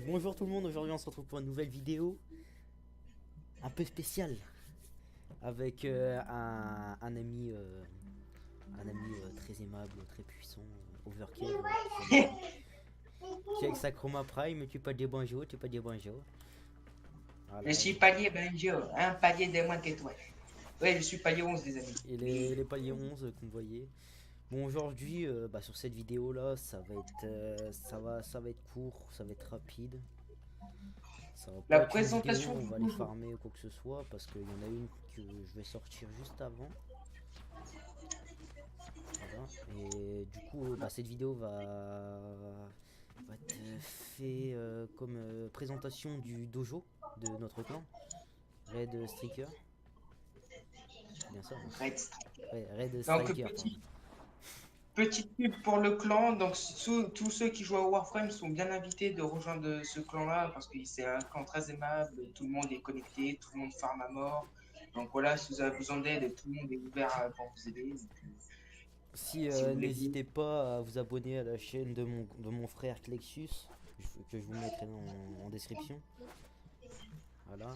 Bonjour tout le monde, aujourd'hui on se retrouve pour une nouvelle vidéo un peu spéciale avec un ami très aimable, très puissant, Overkill, qui est avec sa Chroma Prime. Tu peux dire bonjour, tu peux dire bonjour. Je Voilà, suis palier Banjo, un palier de moins que toi. Ouais, je suis palier 11, les amis. il est palier 11 comme vous voyez. Bon, aujourd'hui, sur cette vidéo là, ça va être court, ça va être rapide. Ça va pas La être une vidéo présentation où on du va aller dojo. farmer ou quoi que ce soit parce qu'il y en a une que je vais sortir juste avant. Voilà. Et du coup, cette vidéo va être fait comme présentation du dojo de notre clan, Red Striker. C'est bien ça, hein. Red Striker. Ouais, Red Donc, Striker, pardon. petite pub pour le clan. Donc, tous ceux qui jouent à Warframe sont bien invités de rejoindre ce clan-là parce que c'est un clan très aimable. Tout le monde est connecté, tout le monde farme à mort. Donc, voilà, si vous avez besoin d'aide, tout le monde est ouvert pour vous aider. Donc, Si si vous voulez. n'hésitez pas à vous abonner à la chaîne de mon frère Klexus, que je vous mettrai en description. Voilà.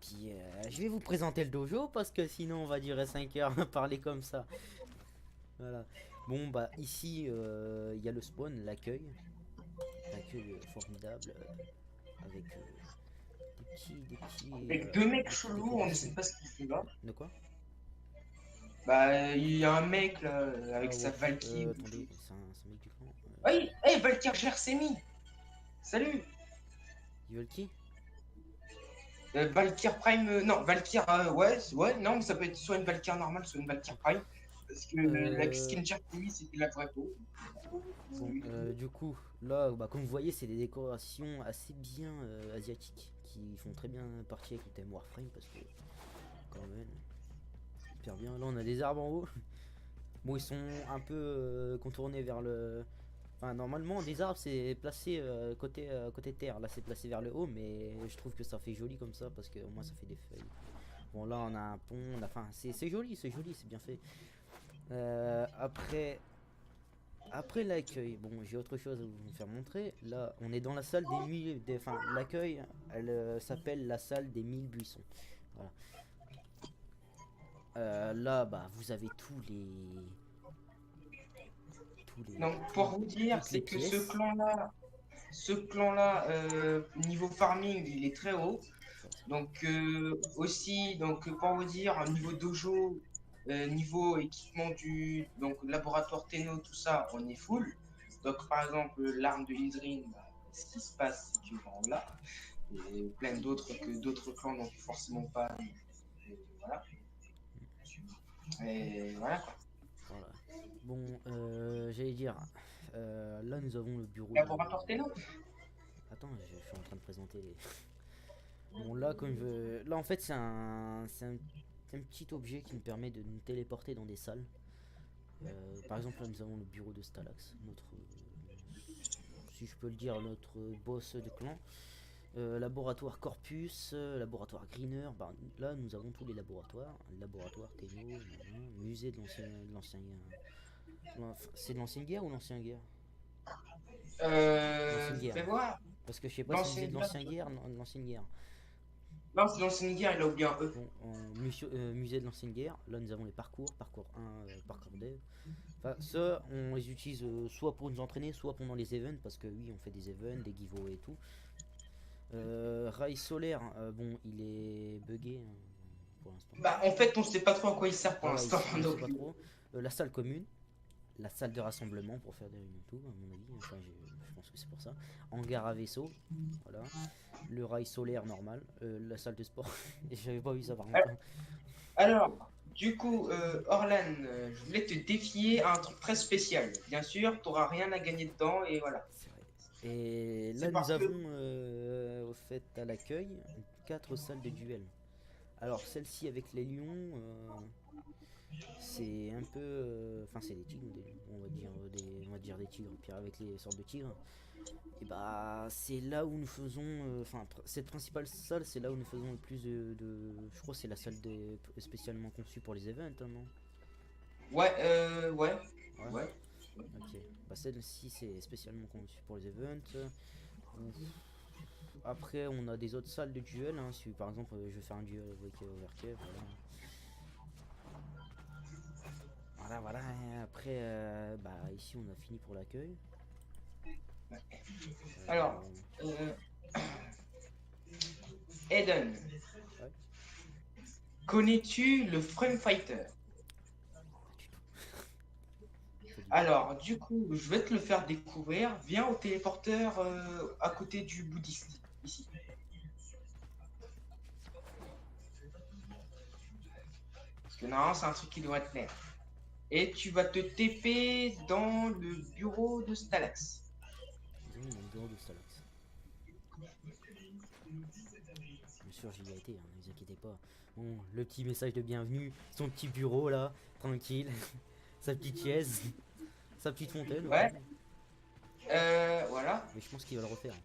Puis je vais vous présenter le dojo parce que sinon on va durer 5 heures à parler comme ça. Voilà. Bon, ici, il y a le spawn, l'accueil. L'accueil formidable, avec Avec deux mecs des petites chelous, on ne sait décorations. pas ce qu'ils font là. De quoi? Bah, il y a un mec là, Ah avec sa ouais, Valkyrie. attendez, c'est un mec du clan. Oui, hey, Valkyrie Gersemi. Salut. Ils veulent qui? Valkyr Prime, non, Valkyr, ouais, non, mais ça peut être soit une Valkyr normale, soit une Valkyr Prime. Parce que la Euh, skin Jeremy, c'était la vraie peau. bon, du coup, là, comme vous voyez, c'est des décorations assez bien asiatiques qui font très bien partie avec le thème Warframe parce que, quand même, hyper bien. Là, on a des arbres en haut. Bon, ils sont un peu contournés vers le. Enfin, normalement, des arbres c'est placé côté terre. Là, c'est placé vers le haut, mais je trouve que ça fait joli comme ça parce que au moins ça fait des feuilles. Bon, là, on a un pont. Enfin, c'est joli, c'est bien fait. Après l'accueil, bon, j'ai autre chose à vous faire montrer. Là, on est dans la salle des mille. Enfin, l'accueil, elle s'appelle la salle des 1000 buissons. Voilà. Là, vous avez Donc, pour vous dire, toutes les c'est que ce pièces. clan-là, niveau farming, il est très haut. Ça, c'est bon. Donc, aussi, donc, pour vous dire, niveau dojo, niveau équipement donc, laboratoire Tenno, tout ça, on est full. Donc, par exemple, l'arme de Idrin, ce qui se passe, c'est que bon, là, et plein d'autres que d'autres clans n'ont forcément pas. Et voilà. Et voilà quoi. Voilà. Bon, j'allais dire, là nous avons le bureau de. Laboratoire Tenno. Attends, je suis en train de présenter les. Bon, là, là en fait, c'est un petit objet qui nous permet de nous téléporter dans des salles. Par exemple, là nous avons le bureau de Stalax, si je peux le dire, notre boss de clan. Laboratoire Corpus, laboratoire Greener. Là, nous avons tous les laboratoires. Laboratoire Tenno, musée de l'ancien. C'est de l'ancienne guerre ou l'ancien guerre? L'ancienne guerre, Fais hein. voir. Parce que je sais pas si musée L'ancienne de guerre. l'ancien guerre, non, de l'ancienne guerre. Non, c'est l'ancienne guerre, il a oublié un E. Bon, musée de l'ancienne guerre, là nous avons les parcours 1, parcours dev. Enfin, ça, on les utilise soit pour nous entraîner, soit pendant les events, parce que oui, on fait des events, des giveaways et tout. Rail solaire, bon, il est buggé hein, pour l'instant. Bah, en fait, on sait pas trop à quoi il sert pour Voilà, l'instant. on sait Donc, pas trop. La salle commune, la salle de rassemblement pour faire des réunions, tout, à mon avis. Enfin, je pense que c'est pour ça. Hangar à vaisseau, voilà. Le rail solaire normal, la salle de sport. J'avais pas vu ça par contre. alors, du coup, Orlan, je voulais te défier à un truc très spécial. Bien sûr, tu n'auras rien à gagner dedans et voilà. C'est vrai. Et là, C'est nous parce que. avons au fait à l'accueil 4 salles de duel. Alors, celle-ci avec les lions, c'est un peu. Enfin, c'est des tigres, on va dire on va dire des tigres. Puis avec les sortes de tigres. Et c'est là où nous faisons. Enfin, cette principale salle, c'est là où nous faisons le plus je crois que c'est la salle spécialement conçue pour les events, hein, non? Ouais, ouais, Ouais. ouais. Ok, bah celle-ci c'est spécialement conçu pour les events. Ouf. Après on a des autres salles de duel, hein, si par exemple je veux faire un duel avec Overcave, voilà. Voilà, et après bah ici on a fini pour l'accueil. Alors, Euh, euh, Eden, ouais, connais-tu le Frame Fighter? pas du tout. Pas du tout. Alors, du coup, je vais te le faire découvrir. Viens au téléporteur à côté du bouddhiste, ici. Parce que normalement, c'est un truc qui doit te plaire. Et tu vas te TP dans le bureau de Stalax. Ils ont mis dans le bureau de Stalax. Bien sûr j'y ai été, hein, ne vous inquiétez pas. Bon, le petit message de bienvenue, son petit bureau là, tranquille, sa petite chaise, sa petite fontaine, voilà. Ouais, voilà. Mais je pense qu'il va le refaire.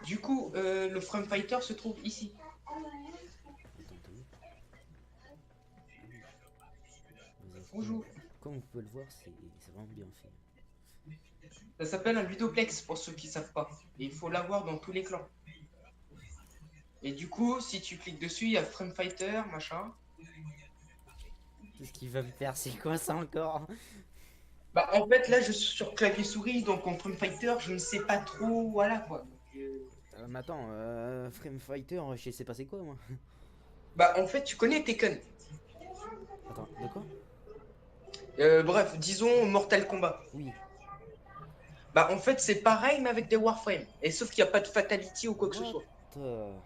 Du coup, le Frame Fighter se trouve ici. Attends, t'as vu? Ah oui. Bonjour. Comme vous pouvez le voir, c'est vraiment bien fait. Ça s'appelle un ludoplex pour ceux qui savent pas. Et il faut l'avoir dans tous les clans. Et du coup, si tu cliques dessus, il y a Frame Fighter, machin. Qu'est-ce qu'il va me faire? C'est quoi ça encore? Bah, en fait, là, je suis sur clavier souris, donc en Frame Fighter, je ne sais pas trop. Voilà quoi. Mais attends, Frame Fighter, je sais pas c'est quoi moi. Bah, en fait, tu connais Tekken. Attends, de quoi? Bref, disons Mortal Kombat. Oui. Bah, en fait, c'est pareil, mais avec des Warframes. Et sauf qu'il n'y a pas de Fatality ou quoi que ce What? soit.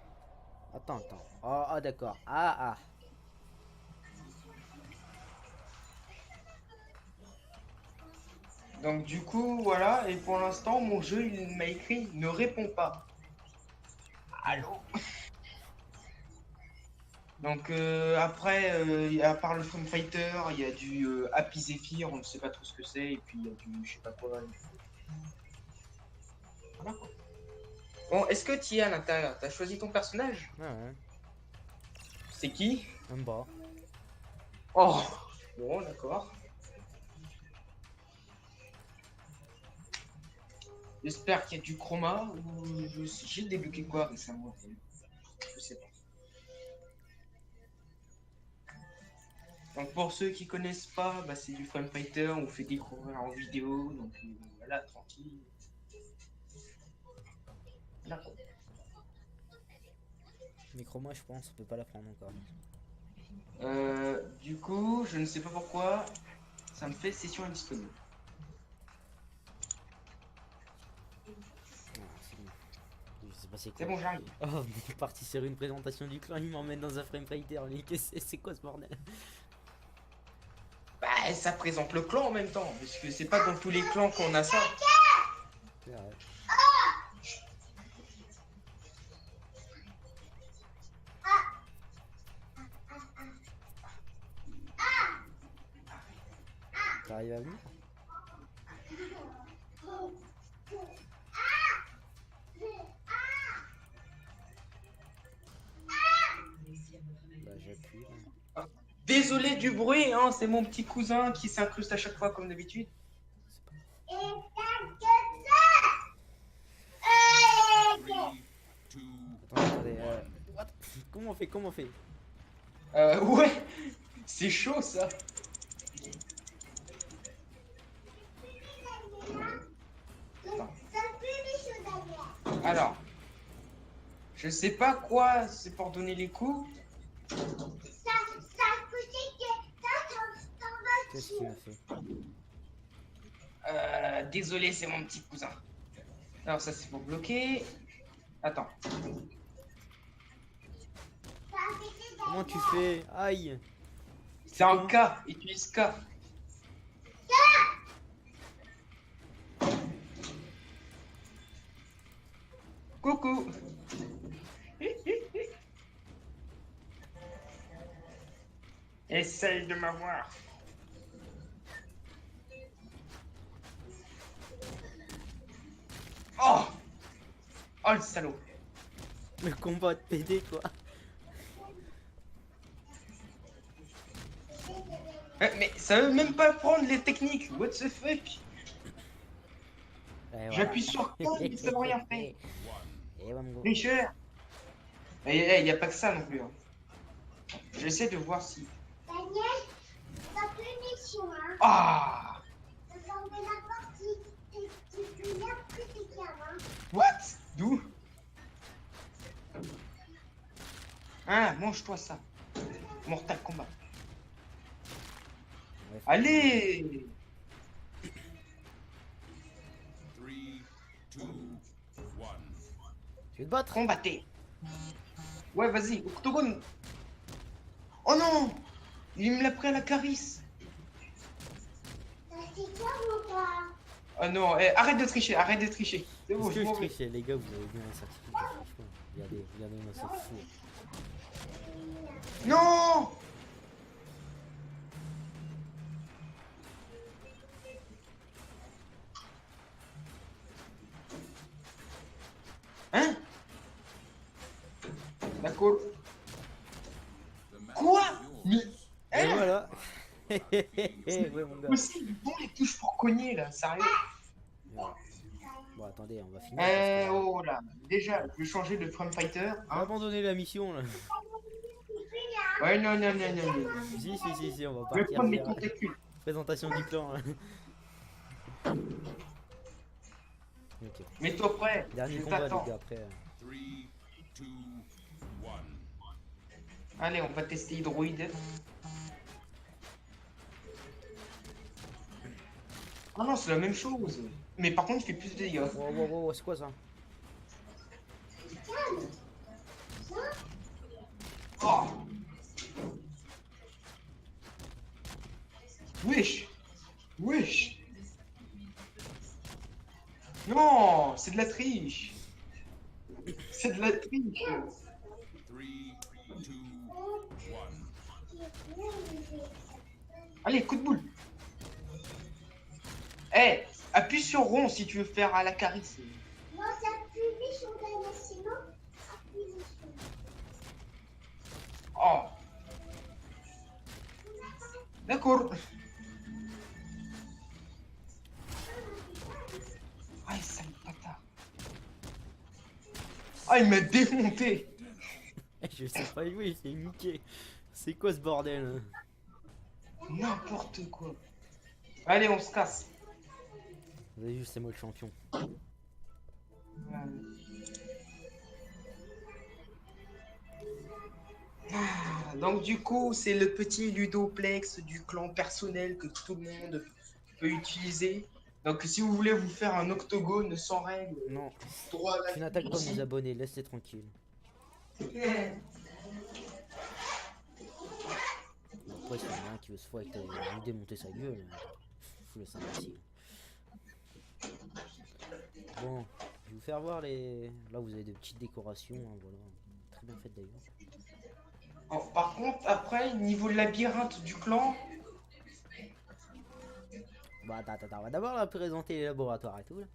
Attends. Ah, d'accord. Ah. Donc, du coup, voilà. Et pour l'instant, mon jeu, il m'a écrit ne réponds pas. Allô? Donc, après, à part le Frame Fighter, il y a du Happy Zephyr, on ne sait pas trop ce que c'est. Et puis, il y a du je sais pas quoi. Voilà, quoi. Bon, est-ce que tu es à l'intérieur? T'as choisi ton personnage? Ouais. C'est qui? Même pas. Oh, bon, d'accord. J'espère qu'il y a du chroma ou j'ai débloqué quoi récemment? Je sais pas. Donc pour ceux qui connaissent pas, bah, c'est du Frame Fighter, on fait découvrir en vidéo, donc voilà, tranquille. Voilà. Micro-moi, je pense, on peut pas la prendre encore. Du coup, je ne sais pas pourquoi, ça me fait session indisponible. Ah, c'est bon. Je sais pas c'est C'est quoi. bon, j'arrive. Oh, on est parti sur une présentation du clan, il m'emmène dans un Frame Fighter. Mais c'est quoi ce bordel? Bah, ça présente le clan en même temps, parce que c'est pas dans tous les clans qu'on a ça. C'est vrai. T'arrives à venir? Bah j'appuie là. Désolé du bruit, hein, c'est mon petit cousin qui s'incruste à chaque fois comme d'habitude. C'est pas... Attendez, what? Comment on fait? Ouais, c'est chaud ça. Attends. Alors, je sais pas quoi c'est pour donner les coups. Qu'est-ce qu'il m'a fait? Désolé, c'est mon petit cousin. Alors ça c'est pour bloquer. Attends. Comment tu fais? Aïe! C'est un comment? K, utilise K. Coucou. Essaye de m'avoir. Oh! Oh le salaud. Le combat de PD quoi! Mais ça Ça veut même pas prendre les techniques. What the fuck? Et J'appuie sur quoi, mais ça veut rien faire. Et ouais, mon gros. Tricheur. Il n'y a pas que ça non plus. Hein. J'essaie de voir si. Daniel, t'as plus de mission, hein? Ah! T'as fermé la partie. Tu peux lire plus tes gamins. What? D'où? Ah, mange-toi ça. Mortal Kombat. Ouais, faut- Allez! 3, 2, 1. Tu veux te battre? Combattez. Ouais, vas-y, octogone. Oh non! Il me l'a pris à la carisse. T'as fait quoi, mon gars? Oh non, arrête de tricher, arrête de tricher. C'est bon, Est-ce je que je m'en vais. trichais, les gars, vous avez bien un certificat, franchement. Regardez, regardez-moi ça fou. Non! Hein? D'accord. Quoi? Mais... Et Hein? voilà. Ouais, mon gars. Aussi, bon les touches pour cogner là, sérieux. Voilà. Bon, attendez, on va finir. parce que- Oh là, déjà, je vais changer de Frame Fighter. On va Hein? abandonner la mission là. Ouais, non, non, non, non, non. Si, on va Je vais partir prendre mes faire tentacules. présentation du clan. Là. Ok. Mets-toi prêt. Dernier Je combat, t'attends. les gars, après. 3, 2, 1. Allez, on va tester Hydroïde. Ah non, c'est la même chose. Mais par contre, il fait plus de dégâts. Wow, c'est quoi ça? Oh. Wesh. Wesh. Non, c'est de la triche. C'est de la triche. 3, 2, 1. Allez, coup de boule. Eh, appuie sur rond si tu veux faire à la carisse. Moi, ça appuie sur Daniel, sinon, appuie sur. Oh. D'accord. Ah, sale bâtard. Ah, il m'a démonté. Je sais pas jouer, c'est niqué. C'est quoi ce bordel hein? N'importe quoi. Allez, on se casse. Vous avez vu, c'est moi le champion. Donc du coup, c'est le petit ludoplex du clan personnel que tout le monde peut utiliser. Donc si vous voulez vous faire un octogone sans règles, Non, droit à la tu n'attaques pas mes abonnés, laisse-les tranquilles. Après, s'il y en a un qui veut se fight et lui démonter sa gueule, faut le imbécile. Bon, je vais vous faire voir les. Là, vous avez des petites décorations, hein, voilà. Très bien faites d'ailleurs. Oh, par contre, après, niveau labyrinthe du clan, Bah, attends, on va d'abord là, présenter les laboratoires et tout. Là.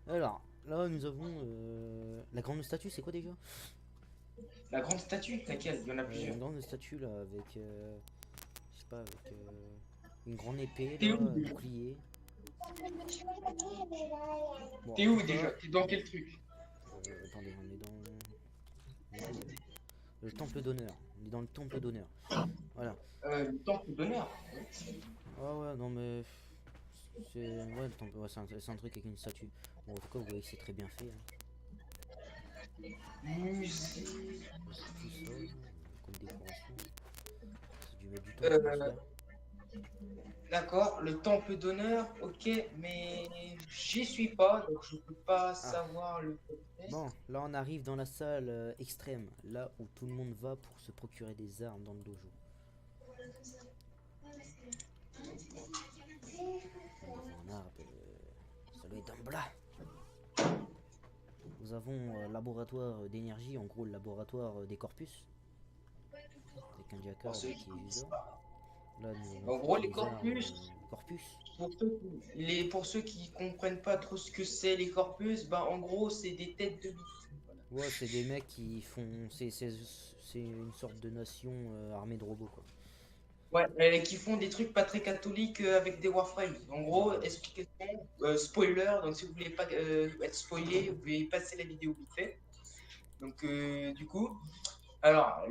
Alors, là, nous avons la grande statue, c'est quoi déjà? la grande statue, laquelle? Il y en a plusieurs. Une grande statue là, avec. Je sais pas, avec une grande épée, T'es là, où, un déjà bouclier. Bon, T'es où après, déjà? T'es dans quel truc? Attendez, on est dans. Le temple d'honneur. On est dans le temple d'honneur. Voilà. Le temple d'honneur. Ouais, non mais. C'est. Ouais, le temple. Ouais, c'est un truc avec une statue. Bon, en tout cas, vous voyez que c'est très bien fait. Hein. Musée. Tout ça, comme décoration. C'est dû mettre du temps pour le faire. D'accord, le temple d'honneur, ok, mais j'y suis pas, donc je peux pas savoir le. Bon, là on arrive dans la salle extrême, là où tout le monde va pour se procurer des armes dans le dojo. Un arbre, ça doit être un blas. Nous avons laboratoire d'énergie, en gros le laboratoire des corpus. Avec un diacre qui est juste là. Là, nous avons En gros, les des armes, corpus. corpus. Pour ceux qui comprennent pas trop ce que c'est les corpus, bah en gros c'est des têtes de lit. Ouais, c'est des mecs qui font. C'est une sorte de nation armée de robots quoi. Ouais, qui font des trucs pas très catholiques avec des Warframes. En gros, explication, spoiler, donc si vous voulez pas être spoilé, vous pouvez passer la vidéo vite fait. Donc, du coup, alors,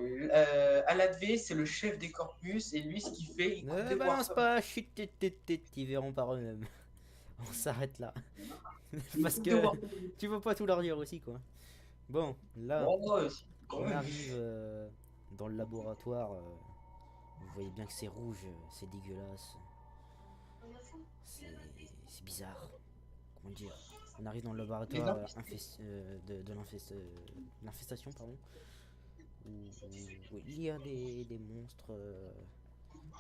Aladvé, c'est le chef des Corpus, et lui, ce qu'il fait, il coupe Ne des balance Warframes. pas, chut, ils verront par eux-mêmes. On s'arrête là. Il Parce coupe des que Warframes. tu veux pas tout leur dire aussi, quoi. Bon, là, Bon, ouais, quand on même. arrive dans le laboratoire. Vous voyez bien que c'est rouge, c'est dégueulasse. C'est c'est bizarre. Comment dire? On arrive dans le Les laboratoire gens, l'infestation, pardon. Où il y a des monstres.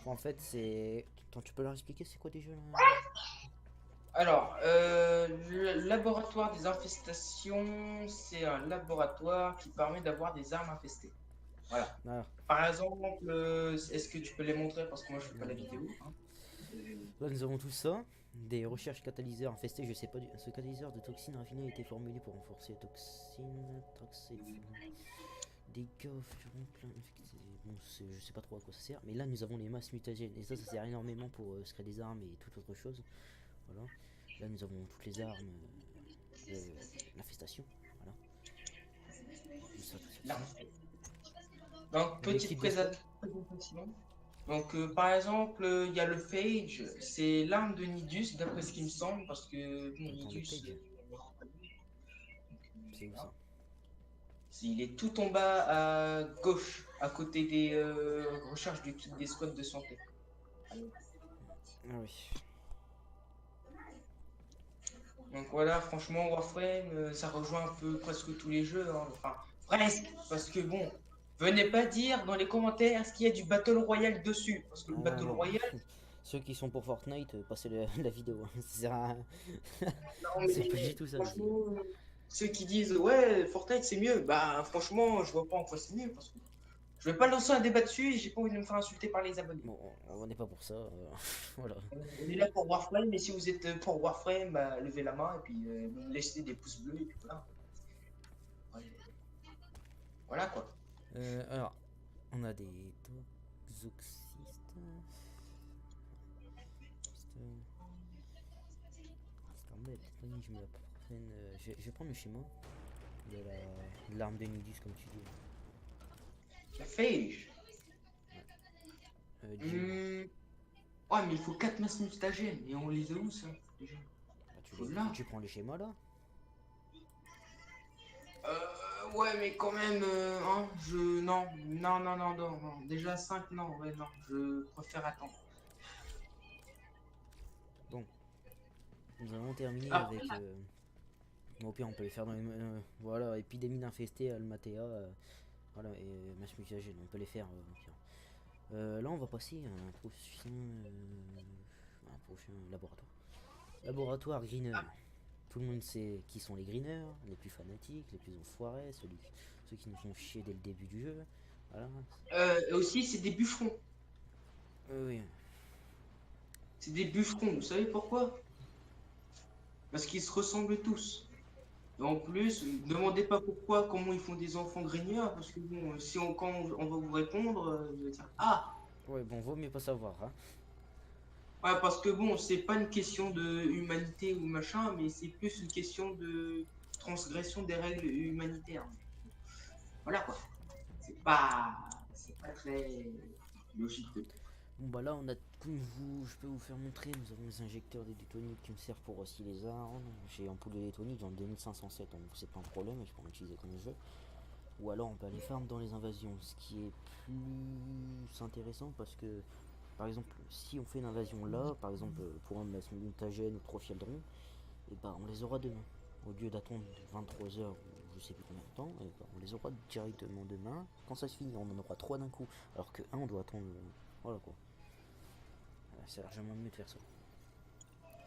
En fait, c'est. Attends, tu peux leur expliquer c'est quoi déjà là? alors, le laboratoire des infestations, c'est un laboratoire qui permet d'avoir des armes infestées. Voilà. Ah, Par exemple, est-ce que tu peux les montrer parce que moi je fais pas la vidéo, hein. là, nous avons tout ça. Des recherches catalyseurs infestés, je sais pas. Ce catalyseur de toxines raffinées a été formulé pour renforcer les toxines. Des gaufres plein infectés. Bon, je sais pas trop à quoi ça sert. Mais là, nous avons les masses mutagènes. Et ça sert énormément pour se créer des armes et toute autre chose. Voilà. Là, nous avons toutes les armes de l'infestation. Voilà. Tout ça, tout ça, Là. tout ça. Donc, Les petite kits de squat. présentation. Donc, par exemple, il y a le Phage, c'est l'arme de Nidus, d'après ce qu'il me semble, parce que bon, Attends, le Nidus, page. C'est où ça? il est tout en bas à gauche, à côté des recherches des squads de santé. Ah oui. Donc voilà, franchement, Warframe, ça rejoint un peu presque tous les jeux, hein. Enfin, presque, parce que bon, venez pas dire dans les commentaires est-ce qu'il y a du Battle Royale dessus, parce que le Ah Battle non. Royale, Ceux qui sont pour Fortnite, passez la vidéo. Ça sert à rien. non, C'est pas du mais tout ça ici. franchement, ceux qui disent ouais, Fortnite c'est mieux, bah franchement, je vois pas en quoi c'est mieux, parce que je vais pas lancer un débat dessus et j'ai pas envie de me faire insulter par les abonnés. Bon, on n'est pas pour ça. Voilà. On est là pour Warframe, mais si vous êtes pour Warframe, bah, levez la main et puis laissez des pouces bleus et puis voilà. Ouais. Voilà quoi. Alors, on a des toxoxystes. C'est embête. Je mets la prochaine. Je vais prendre le schéma de l'arme de Nidus, comme tu dis. La Phage. Jill. Ouais, mais il faut 4 masses mutagènes. Et on les a où ça déjà? Bah, Faut là. tu prends le schéma là. Ouais, mais quand même, hein, non, non, non, non, non, non. Déjà 5 non, ouais, non. Je préfère attendre. Bon, nous avons terminé Ah, avec. Bon, au pire, on peut les faire dans les. Voilà, épidémie d'infestés, Almatea. Voilà, et masse mutagène, on peut les faire. Au pire. Là, on va passer à un prochain laboratoire. Laboratoire Greener. Tout le monde sait qui sont les Greeners, les plus fanatiques, les plus enfoirés, ceux qui nous font chier dès le début du jeu. Voilà. aussi, c'est des bûcherons. Oui. C'est des bûcherons. Vous savez pourquoi? Parce qu'ils se ressemblent tous. Et en plus, ne demandez pas pourquoi, comment ils font des enfants grignards, parce que bon, si on, quand on va vous répondre, vous allez dire ah, Ouais, bon, vaut mieux pas savoir, hein. ouais, parce que bon, c'est pas une question de humanité ou machin, mais c'est plus une question de transgression des règles humanitaires. Voilà quoi. C'est pas très logique. Bon, bah là, on a. Je peux vous faire montrer. Nous avons les injecteurs des détoniques qui me servent pour aussi les armes. J'ai ampoule de détonique, j'en ai 2507, donc c'est pas un problème, je peux en utiliser comme je veux. Ou alors on peut aller farm dans les invasions, ce qui est plus intéressant parce que, par exemple, si on fait une invasion là, par exemple pour un masse mutagène ou 3 fialdrons, et bah on les aura demain. Au lieu d'attendre 23 heures ou je sais plus combien de temps, et bah, on les aura directement demain. Quand ça se finit, on en aura 3 d'un coup, alors que un on doit attendre. Voilà quoi. C'est largement mieux de faire ça.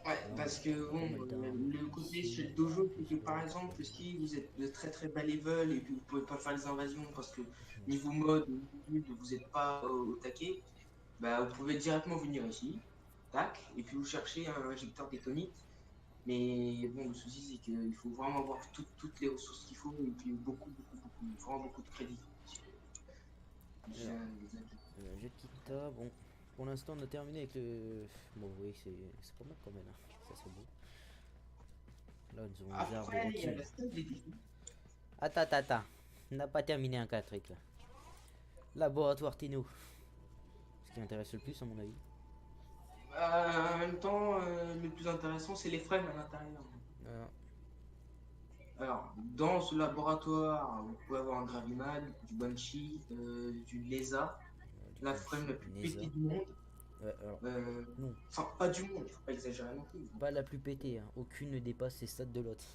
Ouais, Alors, parce que bon, le côté chez le dojo, c'est que par exemple, si vous êtes de très très bas level et que vous pouvez pas faire les invasions parce que niveau mode, vous n'êtes pas au taquet, bah vous pouvez directement venir ici, tac, et puis vous cherchez un injecteur détonite. Mais bon, le souci c'est qu'il faut vraiment avoir toutes les ressources qu'il faut et puis vraiment beaucoup de crédit. Alors, jet de kita, bon. Pour l'instant, on a terminé avec le. Bon, oui, c'est pas mal quand même. Hein. Ça, c'est beau. Là, nous avons les arbres Après, il y a Rocky. la stade des défis. Attends. On n'a pas terminé un 4 là. Laboratoire Téno. Ce qui m'intéresse le plus, à mon avis. En même temps, le plus intéressant, c'est les frames à l'intérieur. Euh, Alors, dans ce laboratoire, vous pouvez avoir un Graviman, du Banshee, du Lesa, la frame la plus Neza. pétée du monde. Ouais, alors, non. Enfin, pas du monde, faut pas exagérer non plus. Pas la plus pétée, hein. Aucune ne dépasse les stats de l'autre.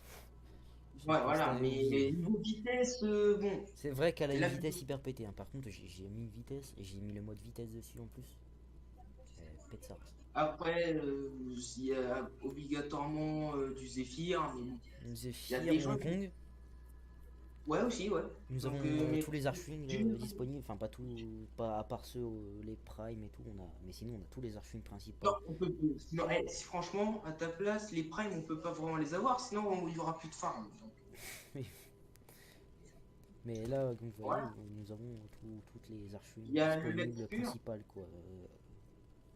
Ouais, voilà, mais niveau vitesse, bon. C'est vrai qu'elle a La une vitesse hyper pétée. Hein. Par contre, j'ai mis une vitesse et j'ai mis le mode vitesse dessus en plus. Pète ça. Après, il y a obligatoirement du Zephyr, mais bon. Nous Il y a des gens Hong Kong. Ouais, aussi, ouais. Nous Donc, avons mais- tous les Archwing du- disponibles. Enfin, pas tout, pas à part ceux, les Prime et tout. Mais sinon, on a tous les Archwing principaux. Non, on peut sinon, si franchement, à ta place, les primes, on peut pas vraiment les avoir, sinon il y aura plus de farm. Donc, Mais là, comme vous voyez, Ouais. nous avons toutes les Archwing Il y a le disponibles Lex pur. principales, quoi.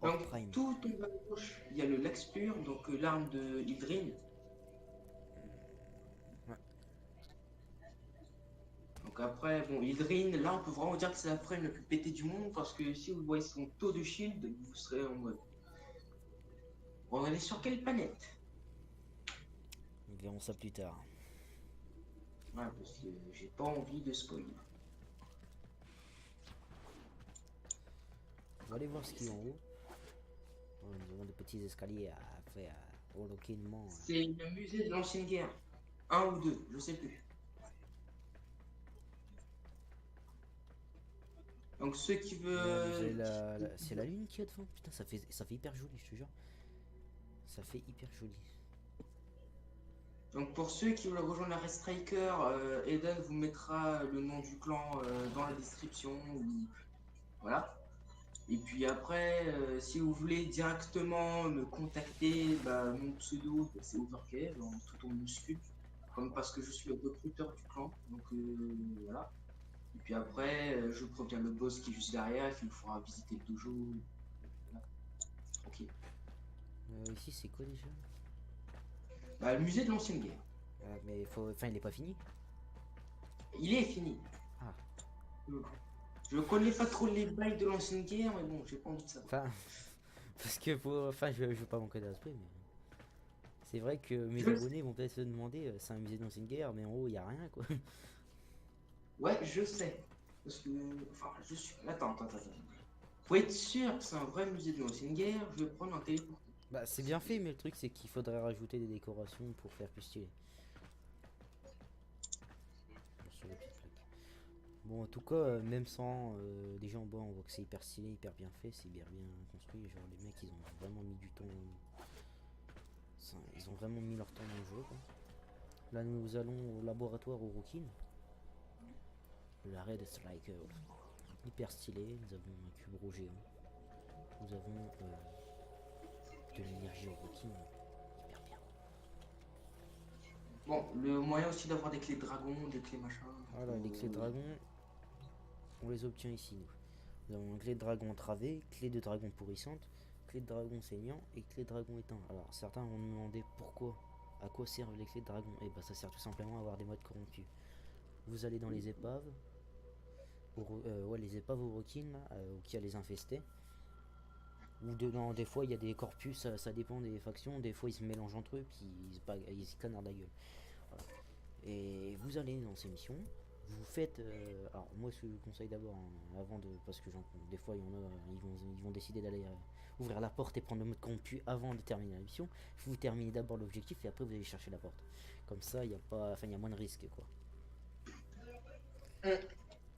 Hors Donc, Prime. tout en bas à gauche, il y a le Lex pur, donc l'arme de Ildrin. Ouais. Donc après, bon, Ildrin, là, on peut vraiment dire que c'est la frame la plus pétée du monde, parce que si vous voyez son taux de shield, vous serez en mode. On est sur quelle planète? Nous verrons ça plus tard. Ouais, parce que j'ai pas envie de spoil. On va aller voir ce qu'il y a en haut. Ouais, nous avons des petits escaliers à faire tranquillement. C'est le musée de l'ancienne guerre. Un ou deux, je sais plus. Donc ceux qui veulent... C'est la lune qui est devant. Putain, ça fait hyper joli, je te jure. Ça fait hyper joli. Donc pour ceux qui veulent rejoindre la Red Striker, Eden vous mettra le nom du clan dans la description. Voilà. Et puis après, si vous voulez directement me contacter, bah, mon pseudo c'est Overcare, tout en minuscule, comme parce que je suis le recruteur du clan. Donc voilà. Et puis après, je préviens le boss qui est juste derrière, qui vous fera visiter le dojo. Voilà. Ok. Ici, c'est quoi déjà? Bah, le musée de l'ancienne guerre. Mais enfin, il est pas fini. Il est fini. Ah. Je connais pas trop les bails de l'ancienne guerre, mais bon, j'ai pas envie de savoir. Enfin, parce que enfin, je veux pas manquer de respect, mais c'est vrai que mes Je- abonnés vont peut-être se demander, c'est un musée d'ancienne guerre, mais en haut, il y a rien, quoi. Ouais, je sais. Parce que. Enfin, je suis. Attends. Pour être sûr que c'est un vrai musée de l'ancienne guerre, je vais prendre un téléporteur. Bah, c'est bien fait, mais le truc, c'est qu'il faudrait rajouter des décorations pour faire plus stylé. Sur les petites plaques. Bon, en tout cas, même sans. Déjà en bas, on voit que c'est hyper stylé, hyper bien fait, c'est hyper bien construit. Genre, les mecs, ils ont vraiment mis du temps. Ils ont vraiment mis leur temps dans le jeu, quoi. Là, nous allons au laboratoire au Rookin. La Red Striker. Hyper stylé. Nous avons un cube géant. Nous avons de l'énergie au Rookin. Hyper bien. Bon, le moyen aussi d'avoir des clés de dragon, des clés machin. Voilà, les clés de dragon, on les obtient ici. Nous avons une clé de dragon entravée, clé de dragon pourrissante, clé de dragon saignant et clé de dragon éteint. Alors, certains vont nous demander pourquoi, à quoi servent les clés de dragon. Et bah, ça sert tout simplement à avoir des modes corrompus. Vous allez dans les épaves, les épaves au requin, qui a les infestés. Ou dedans, des fois il y a des corpus, ça dépend des factions, des fois ils se mélangent entre eux, puis ils se canardent la gueule. Voilà. Et vous allez dans ces missions, vous faites. Alors, moi, ce que je vous conseille d'abord, hein, avant de. Parce que des fois, il y en a, ils vont décider d'aller ouvrir la porte et prendre le mode corrompu avant de terminer la mission. Vous terminez d'abord l'objectif et après, vous allez chercher la porte. Comme ça, il y a pas. Enfin, il y a moins de risques, quoi.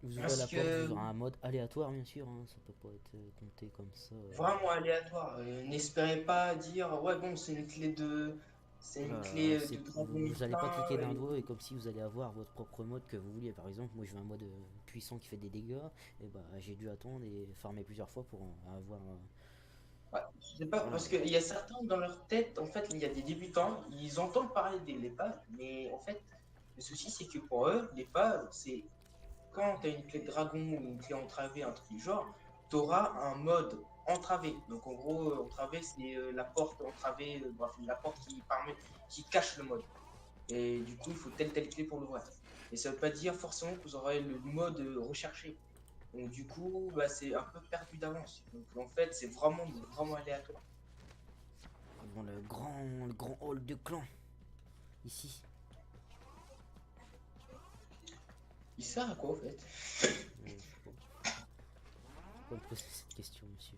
Vous ouvrez Parce la que- porte, vous aurez un mode aléatoire, bien sûr, hein, ça peut pas être compté comme ça. Vraiment aléatoire. N'espérez pas dire, ouais, bon, c'est une clé de. C'est une clé de dragon. vous allez pas éteint, cliquer d'un et- doigt et comme si vous allez avoir votre propre mode que vous vouliez. Par exemple, moi je veux un mode puissant qui fait des dégâts, et bah j'ai dû attendre et farmer plusieurs fois pour avoir. Ouais, je sais pas, Voilà. parce qu'il y a certains dans leur tête, en fait, il y a des débutants, ils entendent parler de l'épave, mais en fait, le souci c'est que pour eux, l'épave, c'est quand tu as une clé de dragon ou une clé entravée, un truc du genre, tu auras un mode entravée. Donc en gros, entravée, c'est la porte entravée, bref, la porte qui permet, qui cache le mode. Et du coup, il faut telle clé pour l'ouvrir. Et ça veut pas dire forcément que vous aurez le mode recherché. Donc du coup, bah, c'est un peu perdu d'avance. Donc en fait, c'est vraiment aléatoire. Dans le grand hall de clan. Ici. Il sert à quoi, en fait? Je sais pas. Pourquoi me poser cette question, monsieur?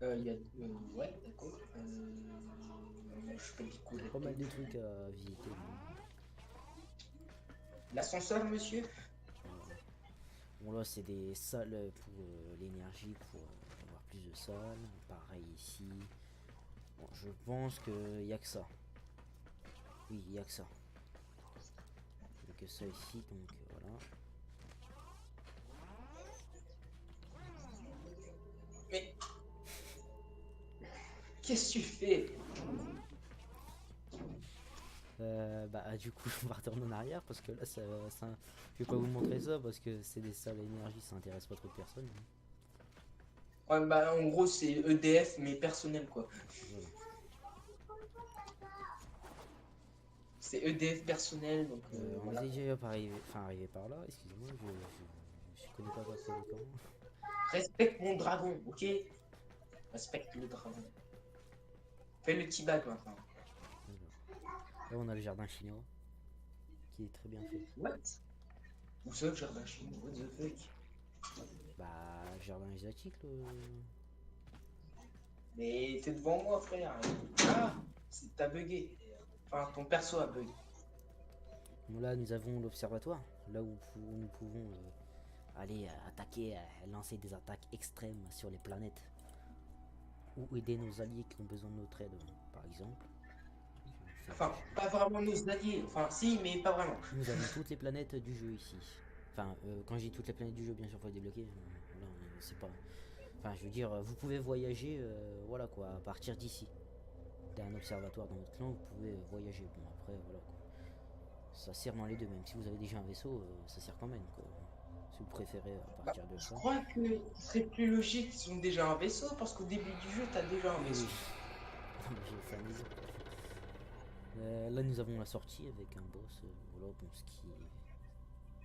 Il y a... ouais, d'accord. Je fais des coups de Pas mal de tête. trucs à visiter. L'ascenseur, monsieur? Bon là c'est des salles pour l'énergie, pour avoir plus de salles. Pareil ici. Bon, je pense qu'il y a que ça. Oui, il y a que ça. Il y a que ça ici, donc voilà. Mais... Qu'est-ce que tu fais? Bah du coup on va retourner en arrière parce que là je vais pas vous montrer ça parce que c'est des salles énergie, ça intéresse pas trop de personnes. Ouais, bah, en gros, c'est EDF, mais personnel, quoi. Voilà. C'est EDF personnel, donc On voilà. est déjà arrivé par là, excusez-moi, je connais pas votre camp. Respecte mon dragon, ok? Respecte le dragon. Fais le petit bac maintenant. Là on a le jardin chinois qui est très bien fait. What? Où ça, le jardin chinois? What the fuck? Bah jardin asiatique Mais t'es devant moi, frère. Ah! T'as bugué. Enfin, ton perso a bugué. Bon, là nous avons l'observatoire, là où nous pouvons aller attaquer, lancer des attaques extrêmes sur les planètes. Ou aider nos alliés qui ont besoin de notre aide, par exemple. Enfin, pas vraiment nos alliés. Enfin, si, mais pas vraiment. Nous avons toutes les planètes du jeu ici. Enfin, quand je dis toutes les planètes du jeu, bien sûr, faut les débloquer. Là, c'est pas. Enfin, je veux dire, vous pouvez voyager, voilà quoi, à partir d'ici. D'un observatoire dans votre clan, vous pouvez voyager. Bon, après, voilà quoi. Ça sert dans les deux, même si vous avez déjà un vaisseau, ça sert quand même quoi. Si vous préférez à partir de Je ça. crois que ce serait plus logique qu'ils ont déjà un vaisseau, parce qu'au début du jeu, t'as déjà un Oui, vaisseau. oui. Non, mais j'ai fait un exemple. Là, nous avons la sortie avec un boss. Voilà, bon, ce qui.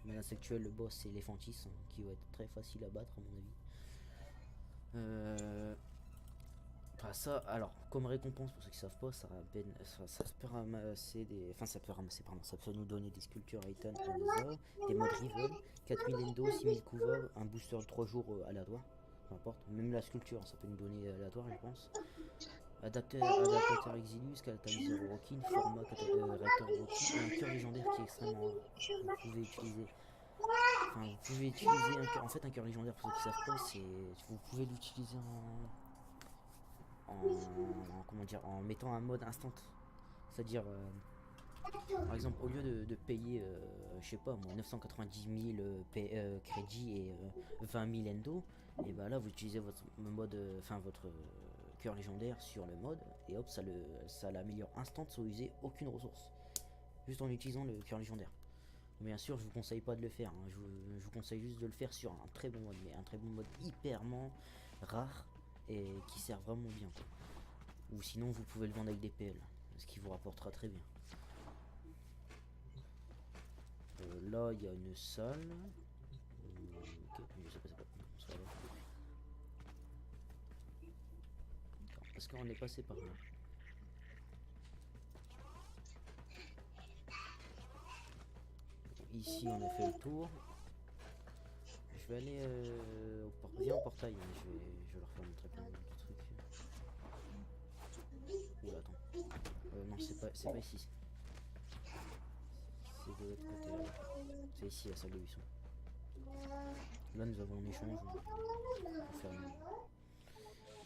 Menace actuelle, le boss, c'est l'Éphantis, hein, qui va être très facile à battre, à mon avis. Enfin, ça, alors, comme récompense, pour ceux qui savent pas, ça peut ramasser des. Enfin, ça peut ramasser, pardon, ça peut nous donner des sculptures Item Aneza, des modes Riven, 4000 Endo, 6000 Couvert, un booster de 3 jours aléatoire, peu importe, même la sculpture, ça peut nous donner aléatoire, je pense. Adaptateur Exilus, catalyseur Rockin, format réacteur Rockin, et un cœur légendaire qui est extrêmement rare. Vous pouvez utiliser un cœur. En fait, un cœur légendaire, pour ceux qui savent pas, c'est. Vous pouvez l'utiliser comment dire, en mettant un mode instant. C'est-à-dire, par exemple, au lieu de payer, je sais pas moi, 990 000 crédits et 20 000 endo, et bah là vous utilisez votre mode, votre cœur légendaire sur le mode, et hop, ça l'améliore instant sans user aucune ressource. Juste en utilisant le cœur légendaire. Bien sûr, je vous conseille pas de le faire, hein. Je vous conseille juste de le faire sur un très bon mode, mais un très bon mode hyperment rare et qui sert vraiment bien, quoi. Ou sinon, vous pouvez le vendre avec des PL, ce qui vous rapportera très bien. Là, il y a une salle. Ok, je sais pas, c'est pas ça va. Parce qu'on est passé par là. Ici, on a fait le tour. Je vais aller viens au portail, hein. Je vais leur faire montrer plein de trucs. Oula, attends. Non, c'est pas ici. C'est de l'autre côté. C'est ici la salle de buisson. Là, nous avons un échange.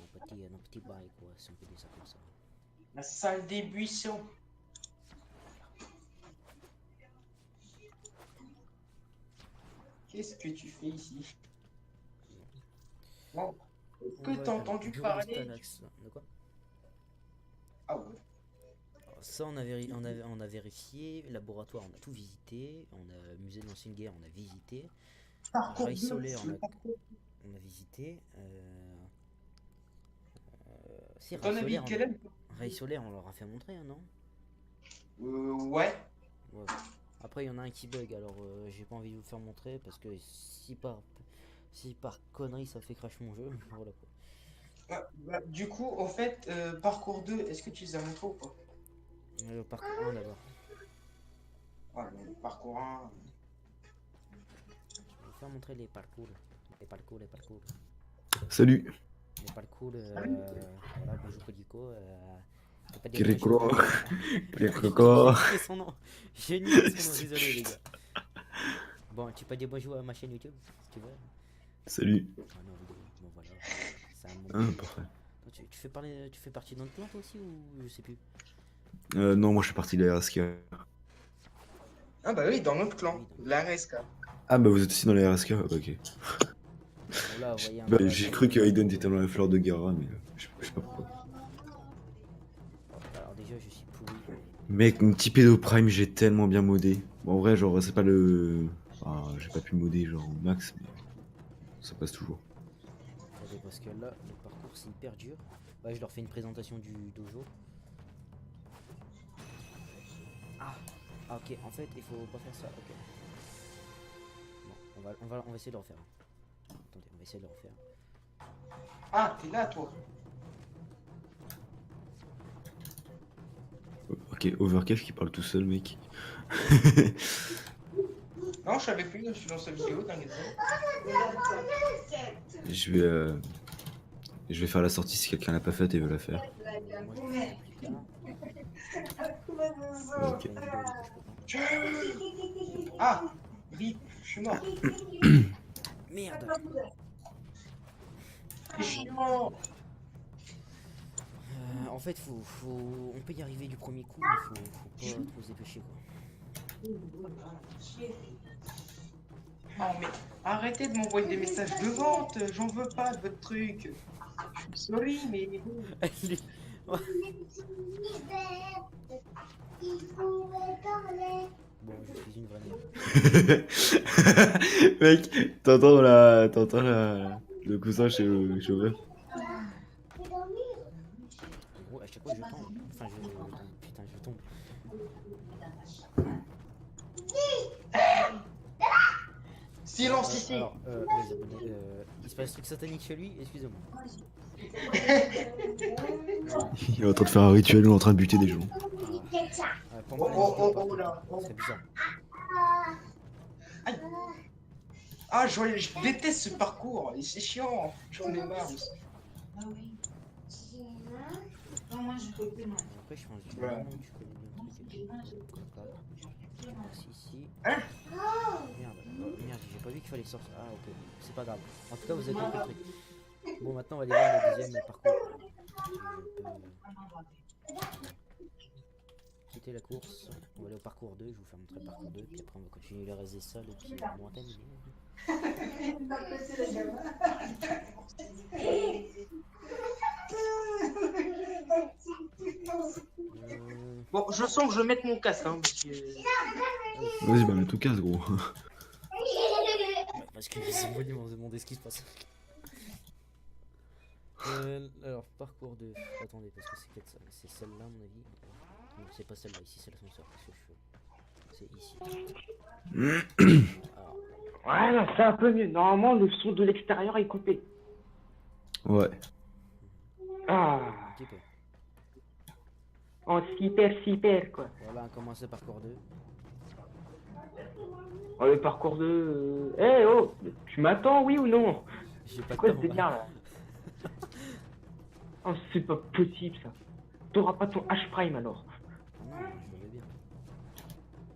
On peut faire un petit bail, quoi. Si on peut dire ça comme ça. La salle des buissons. Qu'est-ce que tu fais ici? Bon. Est-ce que t'as entendu parler? De quoi? Ah ouais. Ça, on a vérifié. Laboratoire, on a tout visité. On a musée de l'ancienne guerre, on a visité. Parcours Rail bleu, solaire, le parcours. on a visité. Si, Ton avis, quel est? Ray solaire, on leur a fait montrer, hein, non? Ouais. Ouais. Après, il y en a un qui bug, alors j'ai pas envie de vous faire montrer parce que si par connerie ça fait crash mon jeu, voilà quoi. Du coup, en fait, parcours 2, est-ce que tu les as montrés ou pas? Parcours 1 d'abord. Ouais, le parcours 1. Je vais faire montrer les parcours. Les parcours, les parcours. Salut. Les parcours, voilà, bonjour Codico. T'as pas des Kirikuro. bonjours. Kirikuro. J'ai niqué son nom. J'ai niqué son nom, désolé les gars. Bon, tu peux dire bonjour à ma chaîne YouTube, si tu veux. Salut. Ah non, vidéo. Bon voilà. C'est un Ah, moment. parfait. Tu fais partie d'un clan toi aussi ou je sais plus. Non, moi je suis parti de la RSK. Ah bah oui, dans notre clan, la RSK. Ah, bah vous êtes aussi dans la RSK? Ok. Bon, là, vous voyez un Bah, peu j'ai la- cru que Aiden était dans la fleur de Gara, mais je sais pas pourquoi. Alors déjà, je suis pourri. Mec, mon petit pédo prime, j'ai tellement bien modé. Bon, en vrai, genre, c'est pas le. Enfin, j'ai pas pu modder, genre, au max, mais ça passe toujours. Attendez, parce que là, le parcours c'est hyper dur. Ouais, je leur fais une présentation du dojo. Ah, ok, en fait, il faut pas faire ça, ok. Bon, on va essayer de le refaire. Attendez, on va essayer de le refaire. Ah, t'es là, toi. Ok, Overcast qui parle tout seul, mec. Non, je savais plus, je suis dans sa vidéo, t'inquiète pas. Je vais faire la sortie si quelqu'un l'a pas faite et veut la faire. Moi, je vais faire plus tard. Ok. Une vidéo, je peux pas. Ah, rip, je suis mort. Merde. C'est chiant. En fait, on peut y arriver du premier coup, mais faut pas trop se dépêcher quoi. Oh, mais arrêtez de m'envoyer des messages de vente, j'en veux pas de votre truc. Je suis sorry, mais bon. Il pouvait parler. Bon, je suis une vraie merde. Mec, t'entends le cousin chez Over. C'est dormi. En gros, à chaque fois je tombe. Enfin, je tombe. Putain, je tombe. Silence ici. Alors, les abonnés, il se passe un truc satanique chez lui, excusez-moi. Il est en train de faire un rituel, il est en train de buter des gens. Pour Oh, moi, oh, oh, pas, oh, là, oh. c'est bizarre. Ah, je déteste ce parcours, c'est chiant, j'en ai marre. Après, je pense que Ouais. tu connais bien le truc. Si. Hein? Merde, merde, j'ai pas vu qu'il fallait sortir. Ah, ok, c'est pas grave. En tout cas, vous avez compris le truc. Bon, maintenant, on va aller voir le deuxième parcours. Je peux quitter la course. On va aller au parcours 2. Je vais vous faire montrer le parcours 2. Puis après, on va continuer le reste des salles. Et puis, on va terminer. Bon, je sens que je vais mettre mon casque, hein, parce que... Vas-y, bah, mets tout casse, gros. Parce que les abonnés m'ont demandé ce qui se passe. Alors, parcours 2. Attendez, parce que c'est peut-être ça. C'est celle-là, à mon avis. Non, c'est pas celle-là. Ici, c'est l'ascenseur. Qu'est-ce que je fais? C'est ici. Alors, Voilà, c'est un peu mieux. Normalement, le son de l'extérieur est coupé. Ouais. Ah, un petit peu. oh, super, quoi. Voilà, on commence le parcours 2. Oh, le parcours de... Eh, oh, tu m'attends, oui ou non? J'ai pas C'est de quoi ce temps. délire, là? Oh, c'est pas possible, ça. T'auras pas ton H-Prime, alors. Ah non, je l'avais bien.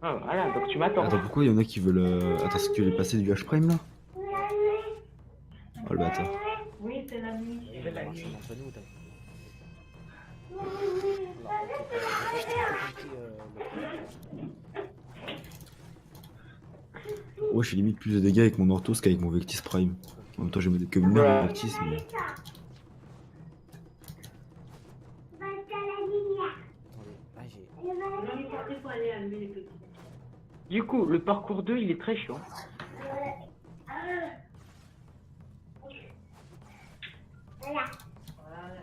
Ah, voilà, donc tu m'attends. Attends, pourquoi il y en a qui veulent. Attends, est-ce que tu veux passer du H-Prime là? Oh le bâtard. Oui, c'est la nuit. C'est la nuit. Entre nous, t'as. Alors, Ouais, je fais limite plus de dégâts avec mon Orthos qu'avec mon Vectis Prime. En même temps, j'ai modé que une merde de Vectis, mais. Du coup, le parcours 2, il est très chiant. Voilà. Voilà.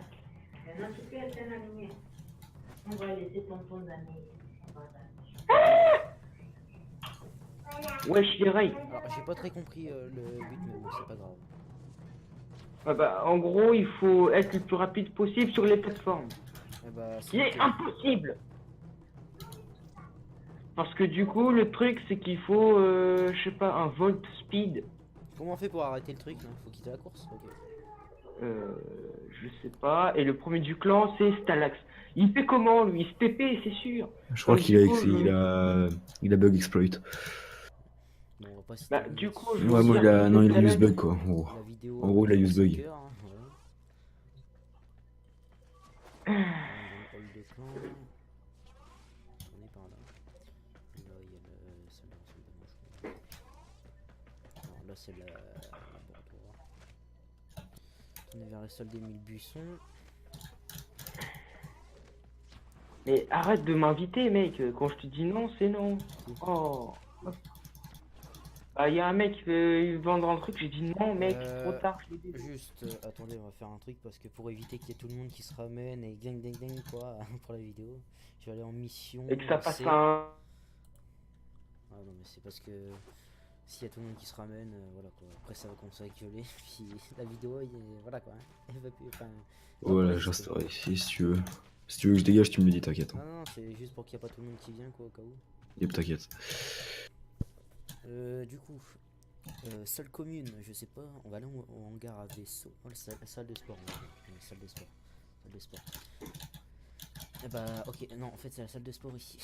Maintenant, tu peux être un ami. On va laisser tonton d'amis. Voilà. Wesh, les rails. Alors, j'ai pas très compris le but, mais bon, c'est pas grave. Ah bah, en gros, il faut être le plus rapide possible sur les plateformes. Eh bah, Qui est impossible. Parce que du coup, le truc, c'est qu'il faut, je sais pas, un volt speed. Comment on fait pour arrêter le truc là? Faut quitter la course? Ok. Je sais pas. Et le premier du clan, c'est Stalax. Il fait comment, lui? Il se TP, c'est sûr. Je crois Donc, qu'il a, du coup, il a bug exploit. Bon, on va pas Bah, s'éterniser du coup, dessus. je Ouais, vous moi, dis, non, il a Stalax- use bug quoi. En gros. La vidéo. En gros, il a use 5 bug. heures, hein, voilà. Dans le hall de clan. On est par là. Là, il y a le salle de rassemblement, je crois. Alors là, c'est la laboratoire. On est vers la salle d'Émile Buisson. Mais arrête de m'inviter, mec. Quand je te dis non, c'est non. Oh. Bah, y a un mec qui veut vendre un truc, j'ai dit non, mec, trop tard, je l'ai dit. Juste, attendez, on va faire un truc parce que pour éviter qu'il y ait tout le monde qui se ramène et gang gang gang quoi pour la vidéo, je vais aller en mission. Et que ça passe C. à un. Ah non, mais c'est parce que s'il y a tout le monde qui se ramène, voilà quoi. Après, ça va commencer à gueuler. Puis la vidéo, voilà quoi. Elle va plus. Enfin, Voilà, après, je c'est- resterai ici si tu veux. Si tu veux que je dégage, tu me le dis, t'inquiète. Non, non, c'est juste pour qu'il n'y ait pas tout le monde qui vient quoi au cas où. Yep, t'inquiète. Du coup, salle commune, je sais pas, on va aller au hangar à vaisseau. Oh, la salle de sport, la salle de sport. Salle de sport. Eh bah, ok, non, en fait, c'est la salle de sport ici.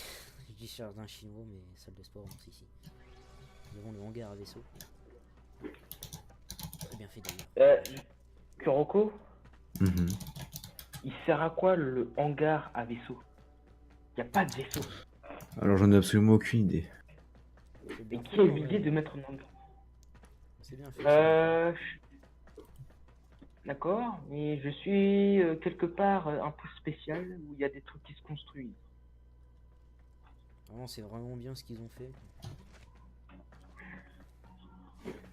Je dis cher d'un chinois, mais salle de sport, c'est ici. Nous avons le hangar à vaisseau. Très bien fait d'ailleurs. Kuroko, Mhm. il sert à quoi le hangar à vaisseau? Y a pas de vaisseau. Alors, j'en ai absolument aucune idée. C'est Et bien qui fait, a eu ouais. l'idée de mettre un hangar? C'est bien fait. D'accord, mais je suis quelque part un peu spécial où il y a des trucs qui se construisent. Vraiment, c'est vraiment bien ce qu'ils ont fait.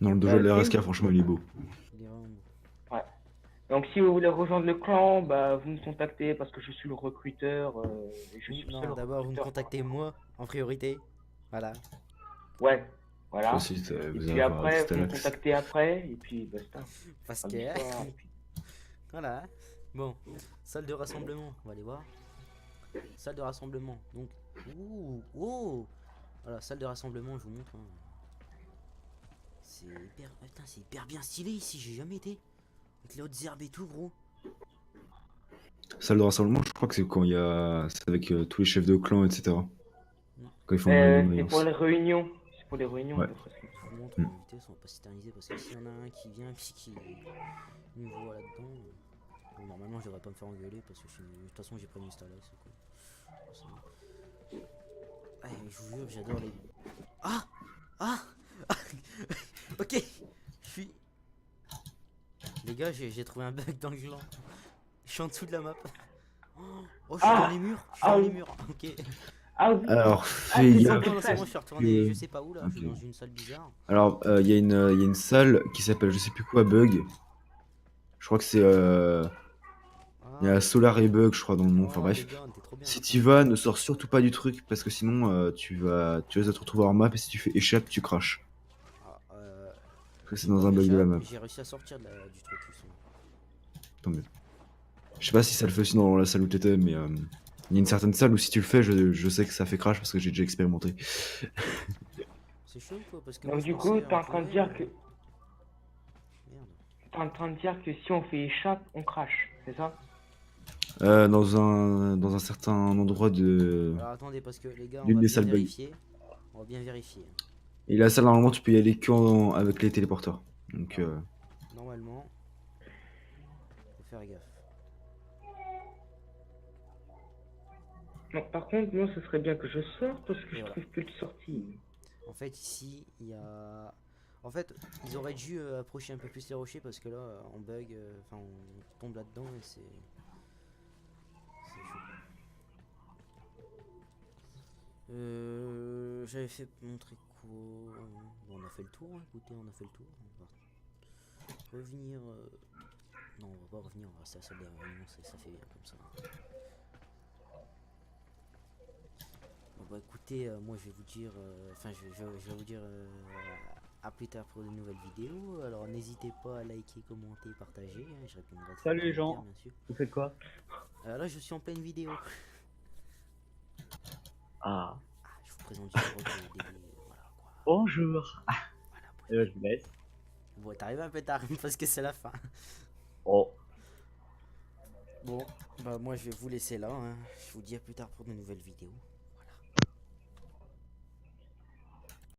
Non, le dojo de Ok. l'RSK, franchement, il est beau. Il est vraiment beau. Donc si vous voulez rejoindre le clan, bah vous me contactez parce que je suis le recruteur. Et je suis le Non, seul d'abord, vous me recruteur. contactez moi en priorité. Voilà. Ouais, voilà. Ensuite, Et vous puis allez avoir après, vous me Stalax. contactez après, et puis basta. Parce Fin que. de l'histoire, et puis- Voilà. Bon, salle de rassemblement, on va aller voir. Salle de rassemblement. Donc, ouh, oh. Voilà, salle de rassemblement, je vous montre. Hein. C'est hyper, putain, c'est hyper bien stylé ici. J'ai jamais été avec les hautes herbes et tout, gros. Salle de rassemblement, je crois que c'est quand il y a. C'est avec tous les chefs de clan, etc. Quand ils font une C'est réunion pour les réunions. C'est pour les réunions. Ouais. de toute façon. Je vous montre en vitesse, on va pas s'éterniser parce que s'il y en a un qui vient puis qui nous voit là-dedans. Bon, normalement, je devrais pas me faire engueuler parce que de toute façon, j'ai pris une Stalax. Ah, je vous jure, j'adore les. Ah! Ah! Ok! Je suis. Les gars, j'ai trouvé un bug dans le gland. Je suis en dessous de la map. Oh, je suis dans les murs. Je suis Ah dans oui. les murs. Ok. Ah oui. Alors, Ah, fais c'est gaffe. bon. Non, c'est bon, je suis retourné. que- Je sais pas où là. Je suis Ok. dans une salle bizarre. Alors, il y a une salle qui s'appelle je sais plus quoi, Bug. Je crois que c'est. Il y a Solar et Bug, je crois, dans le nom. Enfin Oh, bref. les gars, on était trop bien. Si tu vas, ne sors surtout pas du truc parce que sinon tu vas te retrouver en map et si tu fais échappe, tu craches. Ah, Parce que c'est dans un bug de la map. J'ai réussi à sortir du truc. Tant mieux. Je sais pas si ça le fait aussi dans la salle où t'étais, mais il y a une certaine salle où si tu le fais, je sais que ça fait crash parce que j'ai déjà expérimenté. C'est chaud quoi parce que Donc moi, je du pensais coup, à t'es en train de trouver, dire que Merde. t'es en train de dire que si on fait échappe, on crache, c'est ça? Dans un certain endroit de. Alors attendez parce que les gars, on L'une va des bien salles bug. vérifier. On va bien vérifier. Et la salle, normalement, tu peux y aller avec les téléporteurs. Donc, Normalement, faut faire gaffe. Non, par contre, moi, ce serait bien que je sorte parce que Et je voilà. trouve plus de sortie. En fait, ici, il y a. En fait, ils auraient dû approcher un peu plus les rochers parce que là, on bug, enfin, on tombe là-dedans et c'est. C'est chaud. J'avais fait montrer quoi. Bon, on a fait le tour, hein. Écoutez, on a fait le tour. On va revenir Non, on va pas revenir, on va rester à la salle des réunions, ça fait bien comme ça. Bon bah écoutez, moi je vais vous dire, enfin je vais vous dire à plus tard pour de nouvelles vidéos. Alors n'hésitez pas à liker, commenter, partager, hein, je répondrai à tous Salut les commentaires, gens. bien sûr. Vous faites quoi? Là je suis en pleine vidéo. Ah, Je vous présente du rock voilà quoi. bonjour. Voilà, bon, Eh ben, je vous laisse. bon t'arrives un peu tard parce que c'est la fin. Oh. Bon, bah moi je vais vous laisser là, hein. Je vous dis à plus tard pour de nouvelles vidéos.